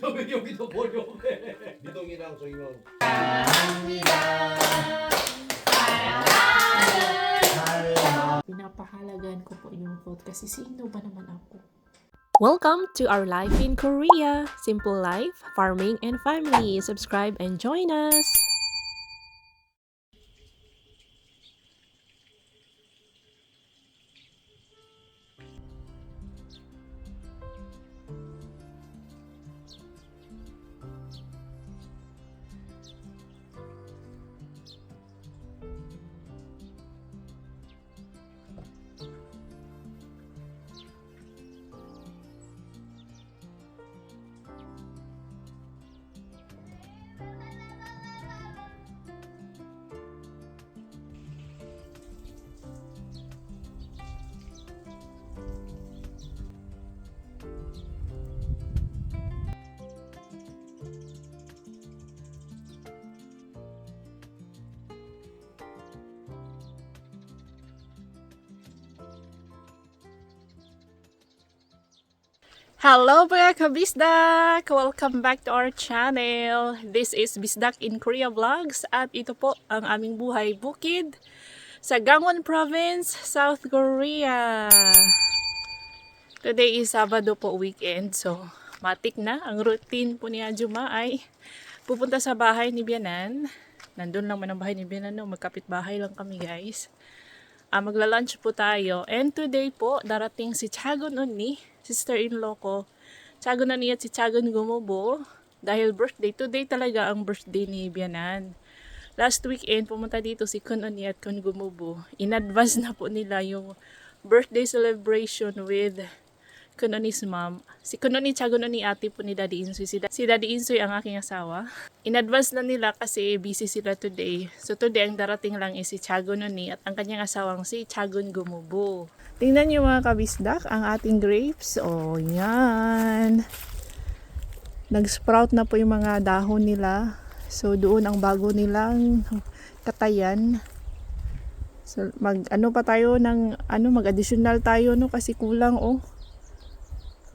여기도 버려네. 미동이랑 저희는 Pinapahalagan ko po yung food kasi sino ba naman ako? Welcome to our life in Korea. Simple life, farming, and family. Subscribe and join us. Hello mga kabisdak! Welcome back to our channel. This is Bisdak in Korea Vlogs at ito po ang aming buhay bukid sa Gangwon Province, South Korea. Today is Sabado po, weekend, so matik na. Ang routine po ni Ajuma ay pupunta sa bahay ni Bianan. Nandun lang man ang bahay ni Bianan, no? Magkapit bahay lang kami guys. Magla-lunch po tayo. And today po, darating si Chagon Onni, sister-in-law ko. Chagon Onni at si Chagon Gumubo. Dahil birthday. Today talaga ang birthday ni Bianan. Last weekend, pumunta dito si Kun Onni at Kun Gumubo. In-advance na po nila yung birthday celebration with Kun Onni's mom. Si Kun Onni, Chagon Onni, ate po ni Daddy Insoy. Si Daddy Insoy ang aking asawa. In-advance na nila kasi busy sila today. So today, ang darating lang is si Chagon Onni at ang kanyang asawang si Chagon Gumubo. Tingnan niyo mga kabisdak, ang ating grapes. Oh, yan. Nag-sprout na po yung mga dahon nila. So doon ang bago nilang katayan. So mag-ano pa tayo ng mag-additional tayo no kasi kulang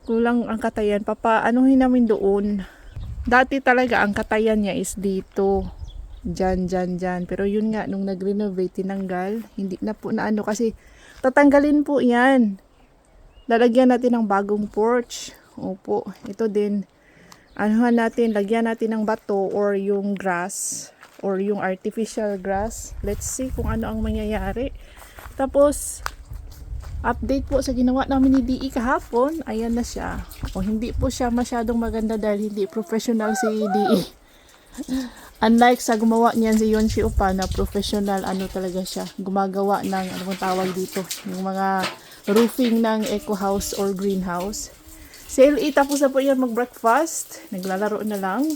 Kulang ang katayan. Papaanuhin namin doon. Dati talaga ang katayan niya is dito. Diyan. Pero yun nga, nung nag-renovate, tinanggal. Hindi na po na kasi tatanggalin po yan. Lalagyan natin ng bagong porch. Opo, ito din. Lagyan natin ng bato or yung grass or yung artificial grass. Let's see kung ano ang mangyayari. Tapos, update po sa ginawa namin ni DE kahapon. Ayan na siya. Hindi po siya masyadong maganda dahil hindi professional si DE. Unlike sa gumawa niyan si Yonshi Upa na professional, talaga siya. Gumagawa ng, bang tawag dito, yung mga roofing ng eco house or greenhouse. Si LE tapos na po yan mag-breakfast. Naglalaro na lang.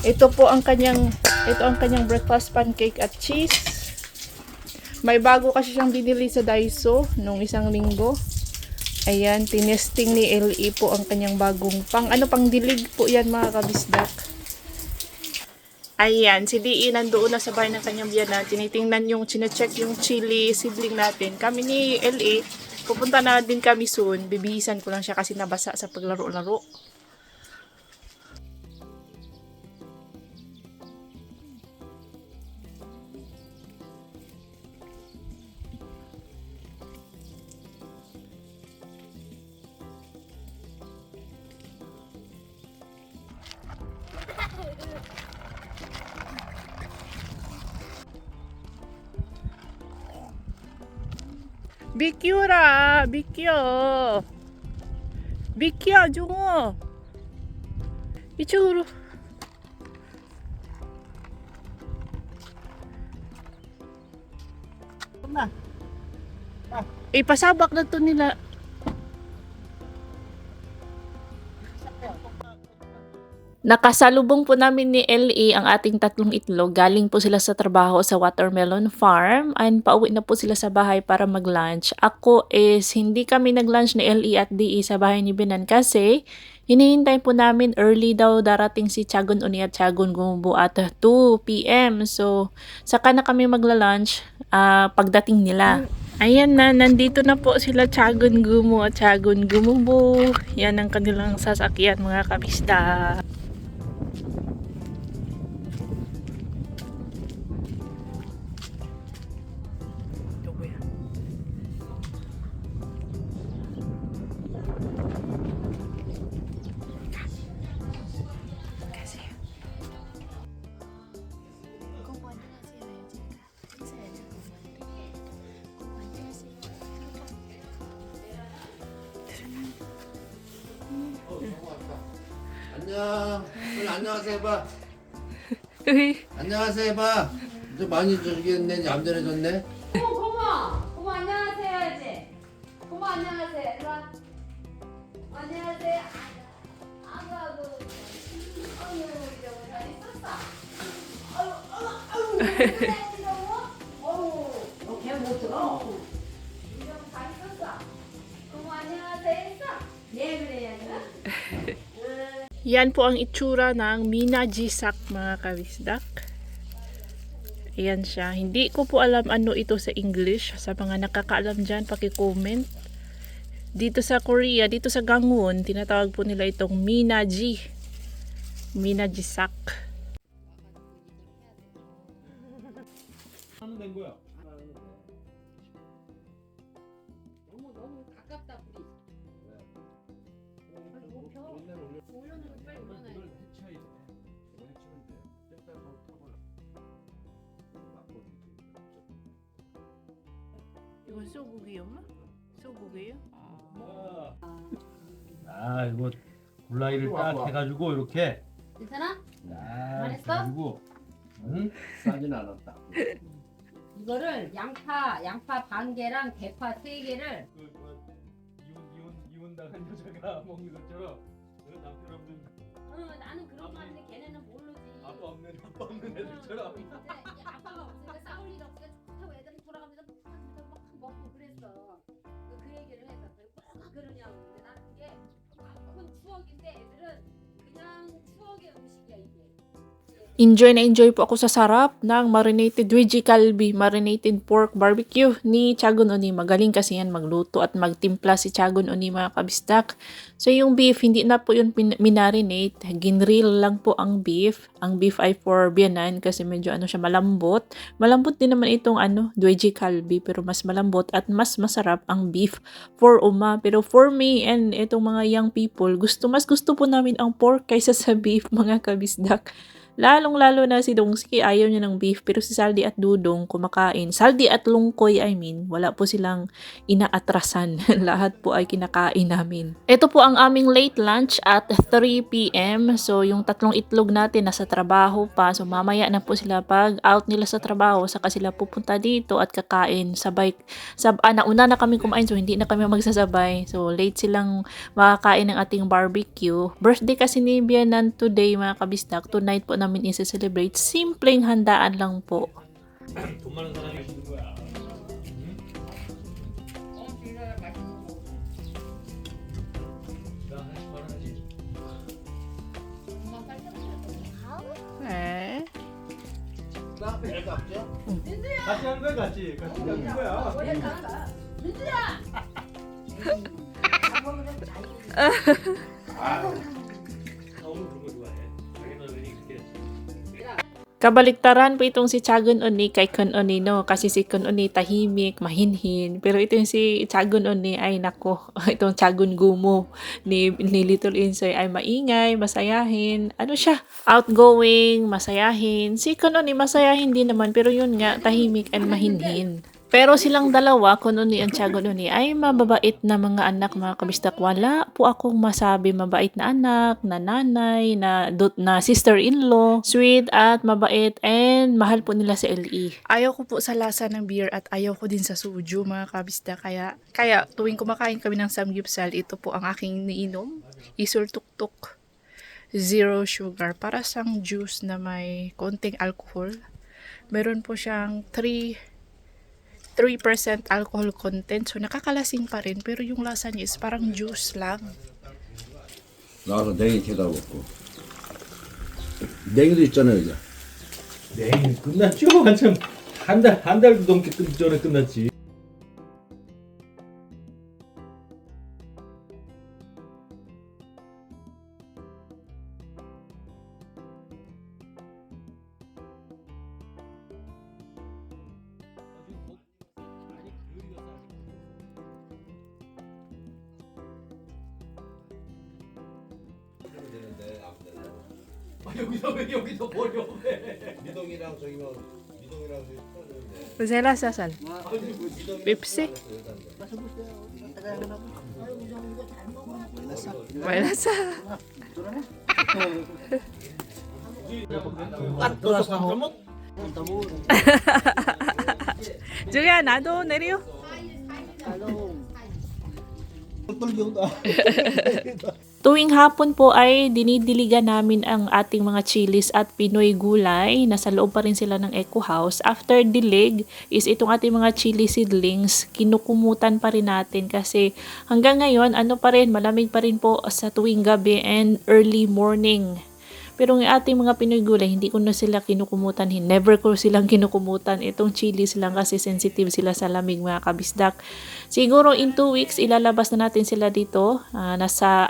Ito ang kanyang breakfast pancake at cheese. May bago kasi siyang binili sa Daiso nung isang linggo. Ayan, tinesting ni LE po ang kanyang bagong pang po yan mga kabisdak. Ayan, si DE nandoon na sa bahay ng kanyang biyanan. Tinitingnan chinecheck yung chili sibling natin. Kami ni LE, pupunta na din kami soon. Bibihisan ko lang siya kasi nabasa sa paglaro-laro. 비키오라 비키오 종호 이쪽으로 ipasabak na to nila. Nakasalubong po namin ni LE ang ating tatlong itlog. Galing po sila sa trabaho sa watermelon farm and pauwi na po sila sa bahay para mag-lunch. Ako is hindi kami nag-lunch ni LE at DE sa bahay ni Binan kasi hinihintay po namin early daw darating si Chagon Onni at Chagon Gumubo at 2 PM. So, saka na kami magla-lunch pagdating nila. Ayan na, nandito na po sila Chagun Gumo at Chagun Gumubo. Yan ang kanilang sasakyan mga kabisda. 안녕. 빨리 안녕하세요 해봐. 안녕하세요 해봐. 좀 많이 저기했네. 얌전해졌네. 고모 안녕하세요 해야지. 고모 안녕하세요. 일로 와. 안녕하세요. 아이고. 아유 이러고 잘 있었어. 아유. 걔못 들어. 이러고 잘 있었어. 고모 안녕하세요 했어. 네 그래야지. Yan po ang itsura ng Minaji sak mga kabisdak. Ayan siya. Hindi ko po alam ano ito sa English. Sa mga nakakaalam dyan, paki-comment. Dito sa Korea, dito sa Gangwon, tinatawag po nila itong Minaji. Minaji sak. 하면 된 거야. 너무 가깝다 불이. 올려놓고 빨리 올려놔야 돼. 이건 소고기요? 소고기요? 아 이거 굴라이를 딱 해가지고 이렇게 괜찮아? 딱 잘했어? 해가지고 응? 싸진 않았다. 이거를 양파 반 개랑 대파 세 개를 이혼 당한 여자가 먹는 것처럼 남편 없는 나는 그런 거 하는데 걔네는 모르지. 아빠 없는 애들처럼 근데 이 아빠가 없으니까 싸울 일 없으니까 좋다고 애들이 돌아가면서 막 먹고 그랬어. 그 얘기를 해서 꼭 그러냐고. 근데 나는 그게 큰 추억인데 애들은 그냥 추억의 음식이야 이게. Enjoy na enjoy po ako sa sarap ng marinated veggie kalbi, marinated pork barbecue ni Chagun Oni. Magaling kasi yan magluto at magtimpla si Chagun Oni mga kabisdak. So yung beef, hindi na po yun minarinate. Ginrill lang po ang beef. Ang beef ay for biyanan kasi medyo siya malambot. Malambot din naman itong veggie kalbi pero mas malambot at mas masarap ang beef for uma. Pero for me and itong mga young people, mas gusto po namin ang pork kaysa sa beef mga kabisdak. Lalong-lalo na si Dongski, ayaw niya ng beef, pero si Saldi at Dudong kumakain. Saldi at Lungkoy, wala po silang inaatrasan. Lahat po ay kinakain namin. Ito po ang aming late lunch at 3 p.m. So, yung tatlong itlog natin nasa trabaho pa. So, mamaya na po sila pag out nila sa trabaho, saka sila pupunta dito at kakain. Nauna na kami kumain, so hindi na kami magsasabay. So, late silang makakain ng ating barbecue. Birthday kasi ni Bianan today, mga kabisdak. Tonight po namin isa-celebrate. Simpleng handaan lang po. 돈 많은 사람이 있는 거야. Eh? 카페 없죠? 같이 하는 거야 같이 하는 거야. 민주야! 오늘 그런 거 좋아해. 자기는 그렇게 Kabaliktaran po itong si Chagun Oni kay Kun Oni, no? Kasi si Kun Oni tahimik, mahinhin. Pero itong si Chagun Oni ay nako, itong Chagun Gumo ni Little Insoy ay maingay, masayahin. Siya? Outgoing, masayahin. Si Kun Oni masayahin din naman, pero yun nga, tahimik and mahinhin. Pero silang dalawa, Kun Oni at Chagun Oni, ay mababait na mga anak, mga kabistak. Wala po akong masabi mabait na anak, na nanay, na sister-in-law. Sweet at mabait and mahal po nila si LE. Ayaw ko po sa lasa ng beer at ayaw ko din sa suju, mga kabistak. Kaya tuwing kumakain kami ng samgyupsal, ito po ang aking niinom. Isul tuktuk. Zero sugar. Para sang juice na may konting alcohol. Meron po siyang 3% alcohol content. So, nakakalasing pa rin. Pero yung lasa niya is parang juice lang. 나와서 냉이 캐다 먹고. 냉이도 있잖아요 이제. 네 끝났죠 한참 한 달도 넘게 전에 끝났지. 여기서 버려 왜? 미동이랑 저기만 미동이랑 저기 떨어졌네. Masaya lasa, Sal? Pepsi? May lasa. Julia, nado, nerio. Tuwing hapon po ay dinidiligan namin ang ating mga chilis at Pinoy gulay. Nasa loob pa rin sila ng Eco House. After dilig is itong ating mga chili seedlings, kinukumutan pa rin natin kasi hanggang ngayon ano pa rin, malamig pa rin po sa tuwing gabi and early morning. Pero ng ating mga Pinoy gulay, hindi ko na sila kinukumutan. Never ko silang kinukumutan. Itong chilis lang kasi sensitive sila sa lamig mga kabisdak. Siguro in 2 weeks, ilalabas na natin sila dito. Sa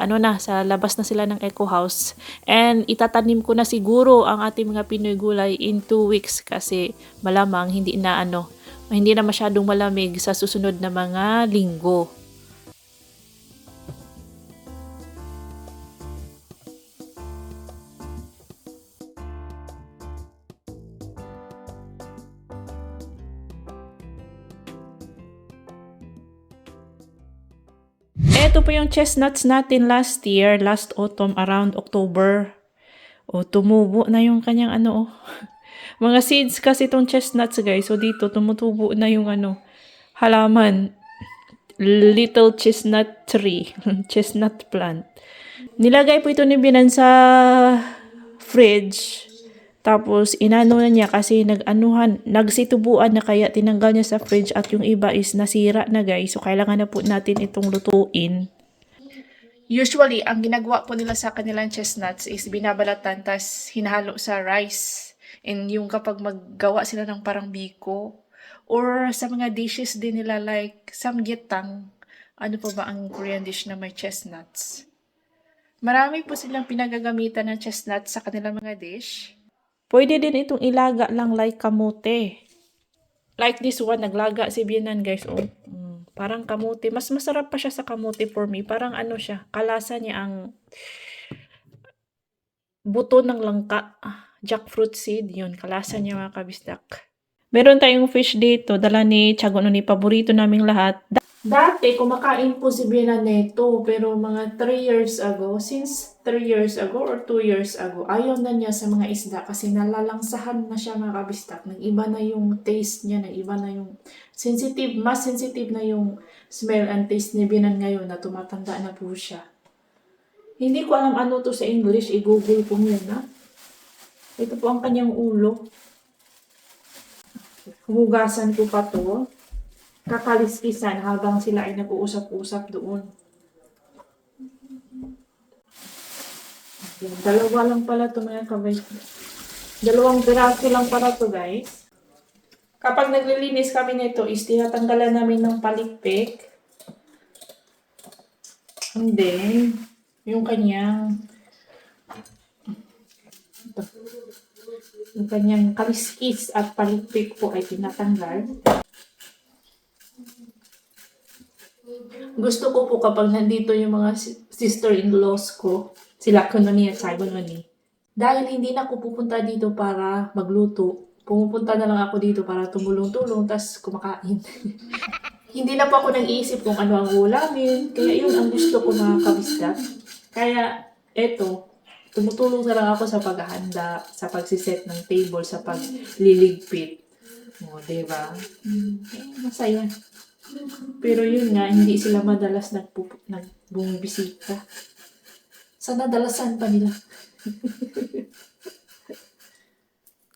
labas na sila ng Eco House. And itatanim ko na siguro ang ating mga Pinoy gulay in 2 weeks kasi malamang hindi na masyadong malamig sa susunod na mga linggo. Ito po yung chestnuts natin last autumn, around October. Tumubo na yung kanyang mga seeds kasi itong chestnuts guys. So dito, tumutubo na yung halaman. Little chestnut tree. Chestnut plant. Nilagay po ito ni Binan sa fridge. Tapos, inano na niya kasi nagsitubuan na kaya tinanggal niya sa fridge at yung iba is nasira na guys. So, kailangan na po natin itong lutuin. Usually, ang ginagawa po nila sa kanilang chestnuts is binabalatan tas hinahalo sa rice. And yung kapag maggawa sila ng parang biko or sa mga dishes din nila like samgyetang. Ano pa ba ang Korean dish na may chestnuts? Marami po silang pinagagamitan ng chestnuts sa kanilang mga dish. Pwede din itong ilaga lang like kamote. Like this one, naglaga si Bianan guys. Parang kamote. Mas masarap pa siya sa kamote for me. Parang siya, kalasa niya ang buto ng langka. Jackfruit seed, yun. Kalasa niya mga kabisdak. Meron tayong fish dito. Dala ni Tiagon ni paborito naming lahat. Dati, kumakain po si Bianan nito. Pero mga 3 years ago, since 3 years ago or 2 years ago, ayaw na niya sa mga isda kasi nalalangsahan na siya mga kabistak. Nag-iba na yung taste niya, nag-iba na yung mas sensitive na yung smell and taste ni Bianan ngayon na tumatanda na po siya. Hindi ko alam ano to sa English, i-google po muna. Ito po ang kanyang ulo. Hugasan ko pa to. Kakaliskisan habang sila ay nag-uusap-usap doon. Dalawa lang pala ito mga kabay. 2 piraso lang pala ito guys. Kapag naglilinis kami nito is tinatanggalan namin ng palikpik. And then, yung kanyang kaliskis at palikpik po ay tinatanggal. Gusto ko po kapag nandito yung mga sister-in-laws ko, sila Kunoni at Sagononi. Dahil hindi na ako pupunta dito para magluto. Pumupunta na lang ako dito para tumulong-tulong, tas kumakain. Hindi na po ako nag-iisip kung ano ang ulamin. Kaya yun ang gusto ko mga kabisdak. Kaya eto, tumutulong na lang ako sa paghahanda, sa pagsiset ng table, sa pagliligpit. Diba? Masaya. Pero yun nga, hindi sila madalas nagbumibisita. Sana dalasan pa nila.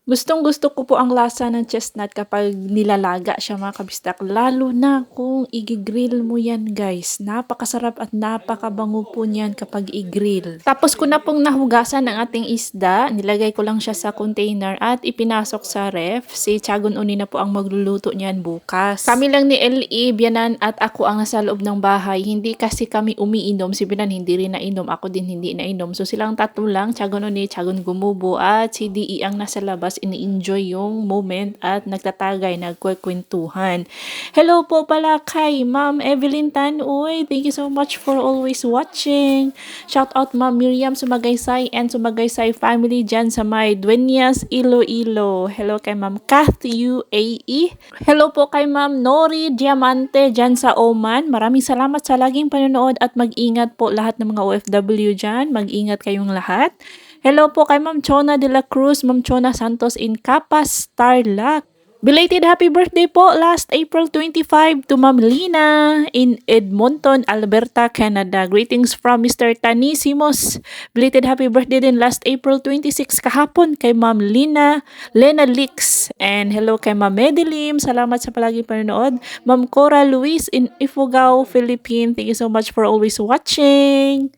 Gustong-gusto ko po ang lasa ng chestnut kapag nilalaga siya mga kabistak. Lalo na kung i-grill mo yan guys. Napakasarap at napakabango po niyan kapag i-grill. Tapos ko na pong nahugasan ang ating isda. Nilagay ko lang siya sa container at ipinasok sa ref. Si Tiagon Uni na po ang magluluto niyan bukas. Kami lang ni L.E., Bianan at ako ang nasa loob ng bahay. Hindi kasi kami umiinom. Si Bianan hindi rin nainom. Ako din hindi nainom. So silang tatlo lang. Tiagon Uni, Tiagon Gumubo at si D.E. ang nasa labas. tapos ini-enjoy yung moment at nagtatagay, nagkwekwentuhan. Hello po pala kay Ma'am Evelyn Tan. Uy, thank you so much for always watching. Shout out Ma'am Miriam Sumagaysay and Sumagaysay family dyan sa may Dueñas, Iloilo. Hello kay Ma'am Kath UAE. Hello po kay Ma'am Nori Diamante dyan sa Oman. Maraming salamat sa laging panonood at mag-ingat po lahat ng mga OFW dyan. Mag-ingat kayong lahat. Hello po kay Ma'am Chona de la Cruz, Ma'am Chona Santos in Capas, Tarlac. Belated happy birthday po last April 25 to Ma'am Lina in Edmonton, Alberta, Canada. Greetings from Mr. Tanisimos. Belated happy birthday din last April 26 kahapon kay Ma'am Lena Lix. And hello kay Ma'am Medelim. Salamat sa palaging panonood. Ma'am Cora Luis in Ifugao, Philippines. Thank you so much for always watching.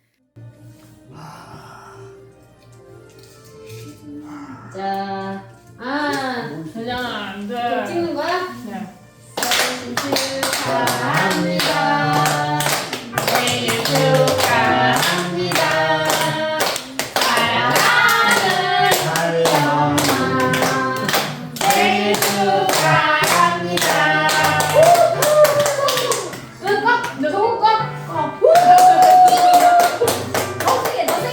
자, 그냥 안 돼. 찍는 거야? 네. 생일 축하합니다. 생일 축하합니다. 사랑하는 엄마. 생일 축하합니다. 너 좋은 거? 더 세게, 더 세게.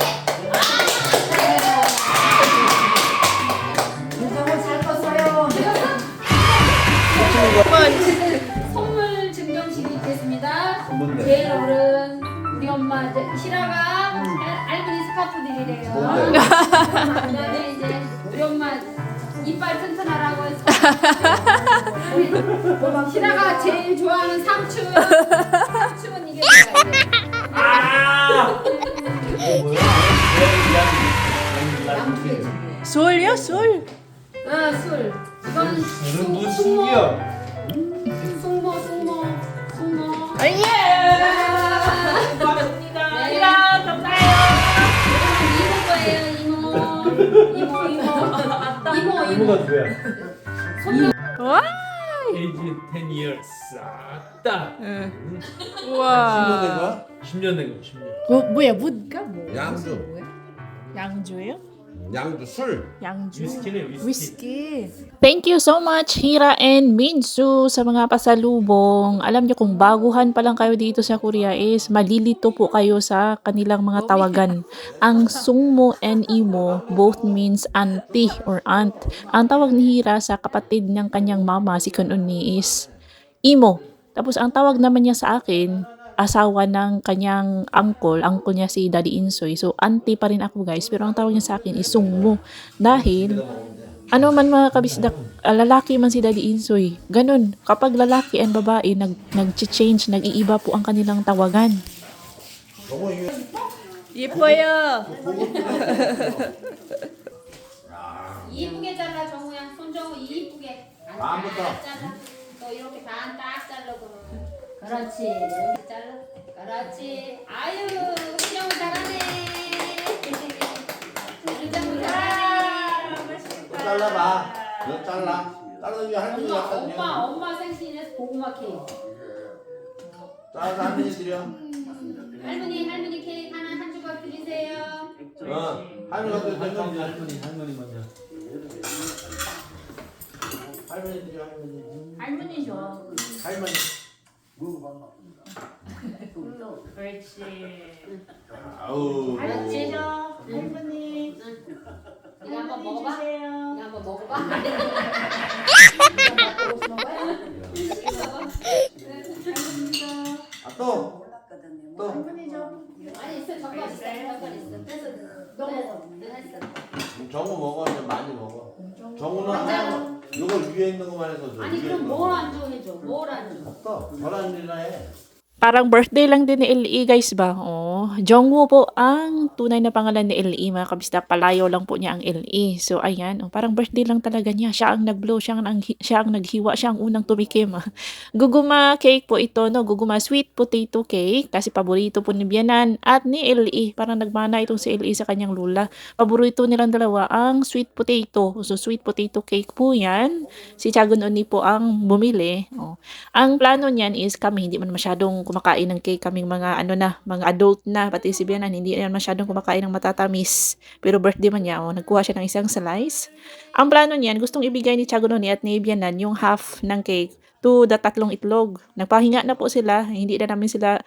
선물 증정식이 있겠습니다. 제일 어른 우리 엄마 이제 시라가 할머니 스카프 드리래요. 그다음에 이제 우리 엄마 이빨 튼튼하라고 해서 우리 시라가 제일 좋아하는 삼촌은 이게 술요, 술. 술. 이건 숙모. 예! 고맙습니다. 네. 이라 감사해요. 이모 거예요, 이모. 이모가 누구야? 와! 에이지 10 years. 아따. 우와. 10년 된 거, 10년. 뭐야, 묻가 뭐? 양주. 양주예요? 양주 술. 양주. 위스키네, 위스키. 위스키. Thank you so much, Hira and Minsu, sa mga pasalubong. Alam niyo kung baguhan pa lang kayo dito sa Korea is malilito po kayo sa kanilang mga tawagan. Ang sungmo and imo both means auntie or aunt. Ang tawag ni Hira sa kapatid ng kanyang mama, si Kununi, is imo. Tapos ang tawag naman niya sa akin, asawa ng kanyang uncle niya si Daddy Insoy. So, auntie pa rin ako guys. Pero ang tawag niya sa akin is sungmo. Dahil, ano man mga kabisdak, lalaki man si Daddy Insoy. Ganun, kapag lalaki and babae, nag-change, nag-iiba po ang kanilang tawagan. 예뻐요. 이쁘게 잘라 정우야. 손정우 이쁘게. 반부터. 잘라. 너 이렇게 반 딱 잘라고. 그렇지. 이렇게 잘라. 그렇지. 아유, 우리 정우 잘하네. 우리 정우 잘하네. 잘라봐. 너 잘라. 자르는 게 할머니 약간 엄마 생신에 고구마 케이크. 잘라서 할머니 드려. 할머니 케이크 하나 한 조각 드리세요. 할머니가 또 할머니 먼저. 할머니 드려 할머니. 할머니 줘. 할머니. 그렇지. 아우. 할머니 줘. 할머니, 이거 한번 먹어봐. 주세요. 이거 한번 먹어봐. 아 또. 또. 아니 있어 젓갈 있어. 됐어. 너 먹어. 내가 했어. 정우 먹어 이제 많이 먹어. 정우는 하나 이거 위에 있는 것만 해서 줘. 아니 위에 그럼 있는 뭘 거. 안 줘 해줘. 뭘 안 줘. 또 저런 일이나 해. Parang birthday lang din ni LE guys ba? Oh, Jongwoo po ang tunay na pangalan ni LE mga kabisdak. Palayo lang po niya ang LE. So ayan, oh, parang birthday lang talaga niya. Siya ang nag-blow, siya ang naghiwa, siya ang unang tumikim. Guguma cake po ito, no? Guguma sweet potato cake kasi paborito po ni Bianan at ni LE. Parang nagmana itong si LE sa kanyang lula. Paborito nilang dalawa ang sweet potato. So sweet potato cake po 'yan. Si Chagun Oni po ang bumili. Oh. Ang plano niyan is kami hindi man masyadong kumakain ng cake, kaming mga mga adult na, pati si Bianan, hindi na masyadong kumakain ng matatamis. Pero birthday man niya, nagkuha siya ng isang slice. Ang plano niyan, gustong ibigay ni Chagononi at ni Bianan yung half ng cake to the 3 itlog. Nagpahinga na po sila, hindi na namin sila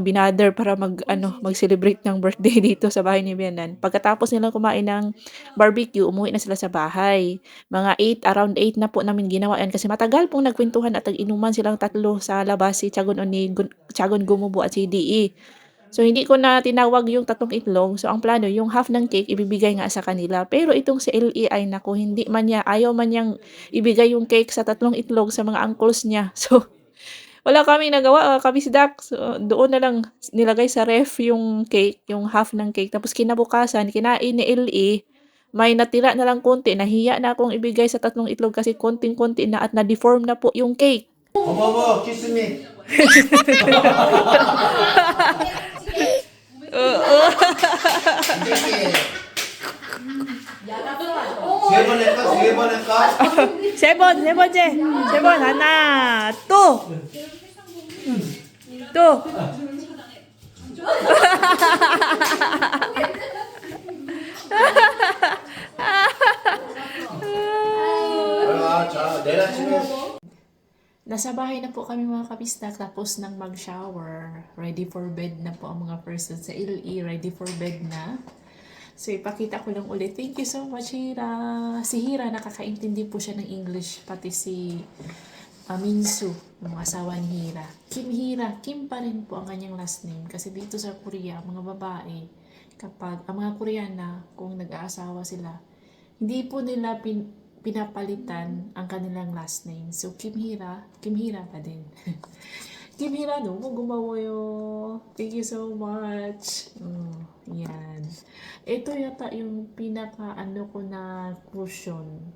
binother para mag-celebrate ng birthday dito sa bahay ni Bianan. Pagkatapos nilang kumain ng barbecue, umuwi na sila sa bahay. Mga 8, around 8 na po namin ginawa yan kasi matagal pong nagkwentuhan at nag-inuman silang tatlo sa labas, si Chagon Gumubo at si DE. So, hindi ko na tinawag yung 3 itlog. So, ang plano, yung half ng cake, ibibigay nga sa kanila. Pero itong si LE ay naku, ayaw man niyang ibigay yung cake sa 3 itlog sa mga uncles niya. So, wala kaming nagawa, kabisdak. So, doon na lang nilagay sa ref yung cake, yung half ng cake. Tapos kinabukasan, kinain ni LE, may natira na lang konti. Nahiya na akong ibigay sa 3 itlog kasi konting-konti na at na-deform na po yung cake. 어머머, 키스미. 세번 할까? 3번 할까? 세 번째. 세 번, 하나, 또. 또. 자, 내일 아침에 Nasa bahay na po kami mga kabistak tapos nang mag-shower. Ready for bed na po ang mga person sa LE. Ready for bed na. So, ipakita ko lang ulit. Thank you so much, Hira. Si Hira, nakakaintindi po siya ng English. Pati si Minsu, yung asawa ni Hira. Kim Hira. Kim pa rin po ang kanyang last name. Kasi dito sa Korea, mga babae, kapag ang mga Koreana, kung nag-aasawa sila, hindi po nila pinapalitan ang kanilang last name. So, Kim Hira pa din. Kim Hira, 너무 고마워요. Thank you so much. Yan. Ito yata yung pinaka-ano ko na cushion.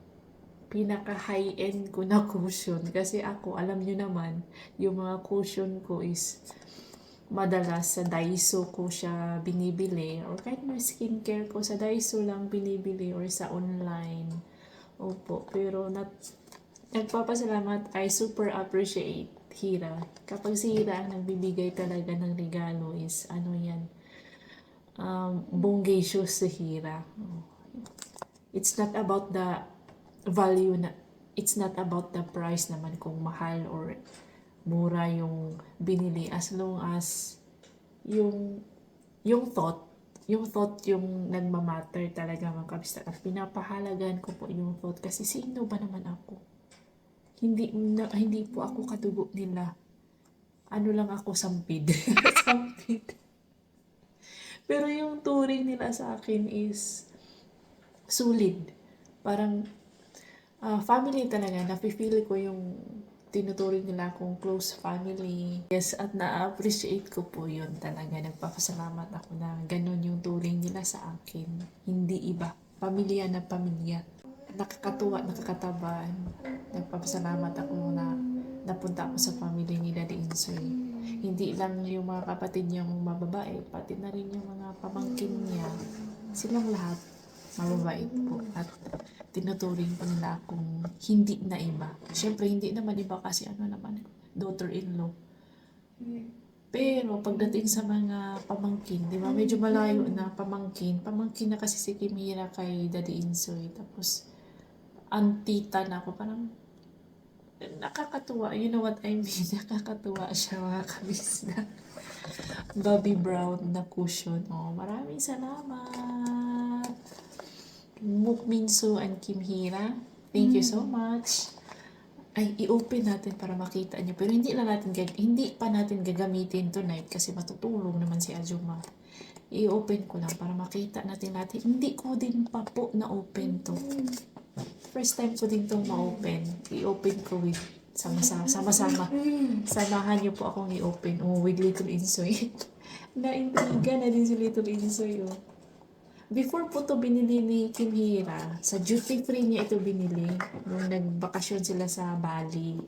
Pinaka-high-end ko na cushion. Kasi ako, alam nyo naman, yung mga cushion ko is madalas sa Daiso ko siya binibili. Or kahit may skincare ko, sa Daiso lang binibili or sa online. Opo, pero nagpapasalamat, I super appreciate Hira. Kapag si Hira ang nagbibigay talaga ng regalo is, bonggacious si Hira. It's not about the value, it's not about the price naman kung mahal or mura yung binili. As long as yung thought yung nagmamatter talaga mga kabistak. At pinapahalagan ko po yung thought kasi sino ba naman ako? Hindi po ako kadugo nila. Ano lang ako, sampid. Sampid. Pero yung turing nila sa akin is solid. Parang family talaga. Nafe-feel ko yung tinuturing nila akong close family. Yes, at na-appreciate ko po yun talaga. Nagpapasalamat ako na ganun yung turing nila sa akin. Hindi iba. Pamilya na pamilya. Nakakatuwa, nakakatabaan. Nagpapasalamat ako na napunta ako sa family ni Daddy Insoy. Hindi lang yung mga kapatid niyang mababae, pati na rin yung mga pamangkin niya. Silang lahat mababait po. At tinuturing pa nila akong hindi na iba. Siyempre, hindi naman iba kasi daughter-in-law. Pero pagdating sa mga pamangkin, di ba, medyo malayo na pamangkin na kasi si Kim Hira kay Daddy Insoy. Tapos, antita na ako, parang nakakatuwa. You know what I mean? Nakakatuwa siya mga kabisna. Bobby Brown na cushion. Maraming salamat. Mukminsu and Kim Hira. Thank you so much. Ay, i-open natin para makita nyo. Pero hindi pa natin gagamitin tonight kasi matutulog naman si Ajuma. I-open ko lang para makita natin lahat. Hindi ko din pa po na-open to. First time ko din itong ma-open. I-open ko with sama-sama. Samahan nyo po akong i-open. With Little Insoy. Naintriga na din si Little Insoy. Before po to binili ni Kim Hira, sa duty free niya ito binili nung nagbakasyon sila sa Bali.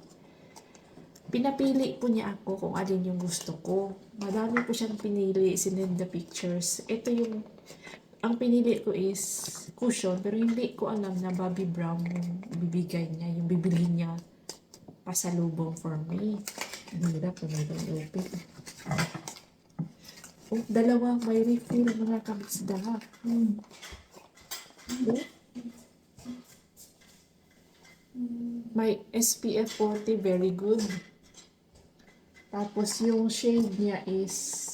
Pinapili po niya ako kung alin yung gusto ko. Madami po siyang pinili, sinend the pictures. Ito yung, ang pinili ko is cushion, pero hindi ko alam na Bobby Brown yung bibigay niya, yung bibili niya pasalubong for me. Ang hirap na may open. Oh, dalawa may refill mga kabisda. Oh. May SPF 40, very good. Tapos yung shade niya is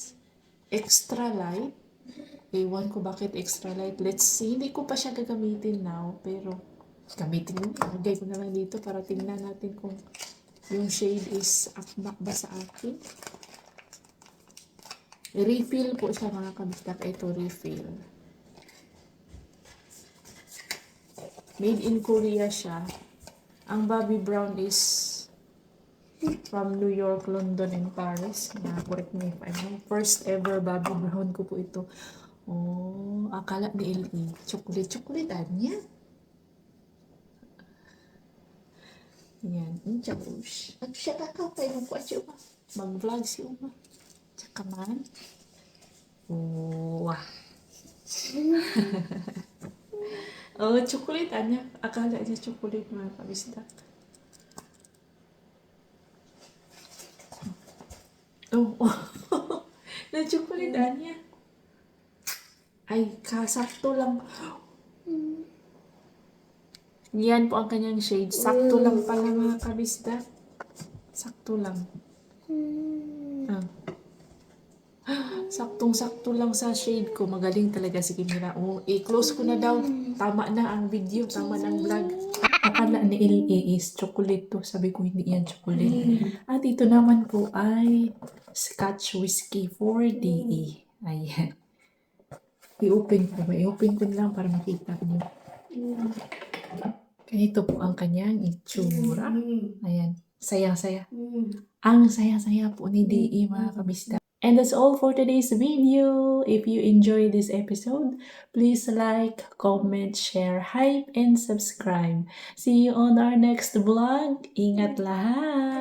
extra light. Ewan ko bakit extra light. Let's see. Hindi ko pa siya gagamitin now. Pero gamitin mo. Lagay ko na lang dito para tingnan natin kung yung shade is akbak ba sa akin. Refill po siya mga kabisdak. Ito refill. Made in Korea siya. Ang Bobbi Brown is from New York, London, and Paris. Correct me if I'm wrong. First ever Bobbi Brown ko po ito. Oh, akala ni LE. Chocolate niya. Yan. Chabush. At siya kakapay mo po at siya. Mag-vlog si Uma. Tsaka man. Oh, oh, chocolate niya. Akala niya chocolate mga kabisdak. Oh, na chocolate niya. Ay, kasakto lang. Yan po ang kanyang shade. Sakto lang pala mga kabisdak. Sakto lang. Saktong-sakto lang sa shade ko. Magaling talaga si Kimira. Oh, i-close ko na daw. Tama na ang video. Tama na ang vlog. Akala ni LA is chocolate to. Sabi ko hindi yan chocolate. At ito naman po ay Scotch Whiskey 4DE. Ayan. I-open ko. I-open ko lang para makita niyo. Ganito po ang kanyang itsura. Ayan. Sayang-saya. Ang saya-saya po ni DE mga kabisda. And that's all for today's video. If you enjoyed this episode, please like, comment, share, hype, and subscribe. See you on our next vlog. Ingat lahat!